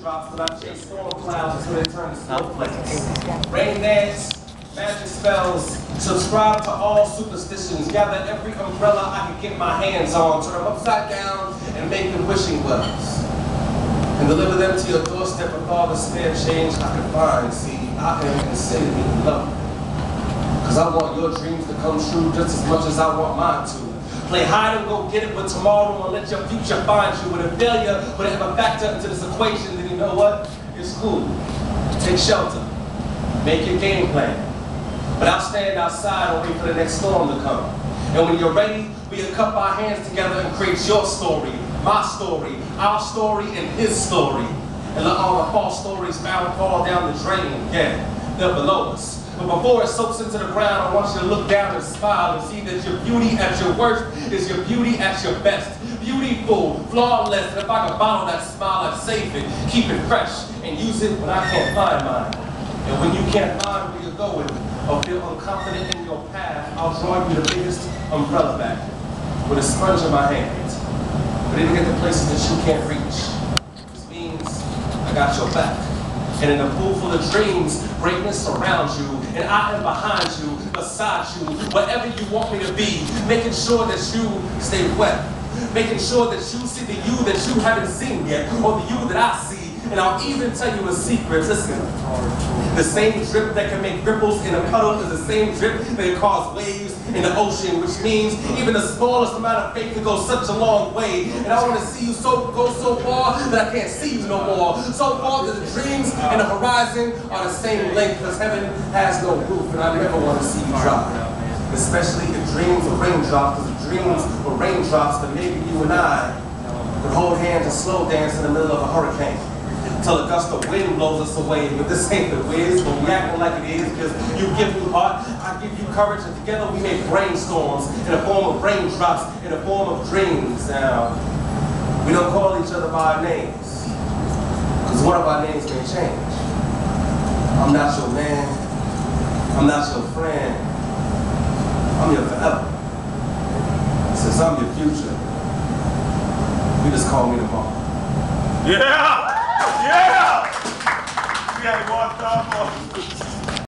raindrops that I chase storm clouds until they turn to snowflakes. Rain dance, magic spells, subscribe to all superstitions, gather every umbrella I can get my hands on, turn them upside down and make them wishing wells. And deliver them to your doorstep with all the spare change I can find. See, I am insanely in love. Cause I want your dreams to come true just as much as I want mine to. Play hide and go get it with tomorrow and let your future find you. With a failure would ever factor into this equation, then you know what? It's cool. Take shelter. Make your game plan. But I'll stand outside and wait for the next storm to come. And when you're ready, we'll cup our hands together and create your story, my story, our story, and his story. And let all the false stories bound fall down the drain. Yeah, they're below us. But before it soaks into the ground, I want you to look down and smile and see that your beauty at your worst is your beauty at your best. Beautiful, flawless, and if I could bottle that smile, I'd save it, keep it fresh, and use it when I can't find mine. And when you can't find where you're going, or feel unconfident in your path, I'll draw you the biggest umbrella back with a sponge in my hand. But it'll get to places that you can't reach. This means I got your back. And in a pool full of dreams, greatness surrounds you, and I am behind you, beside you, wherever you want me to be, making sure that you stay wet, making sure that you see the you that you haven't seen yet, or the you that I see. And I'll even tell you a secret. Listen, the same drip that can make ripples in a puddle is the same drip that can cause waves in the ocean, which means even the smallest amount of faith can go such a long way. And I want to see you go so far that I can't see you no more. So far that the dreams and the horizon are the same length, because heaven has no roof, and I never want to see you drop. Especially if dreams are raindrops, because if dreams were raindrops, then maybe you and I would hold hands and slow dance in the middle of a hurricane. Till a gust of wind blows us away. But this ain't the whiz, but we acting like it is, because you give me heart, I give you courage, and together we make brainstorms in the form of raindrops, in the form of dreams. Now, we don't call each other by our names, because one of our names may change. I'm not your man, I'm not your friend, I'm your forever. Since I'm your future, you just call me tomorrow. Yeah! Yeah! We had one time for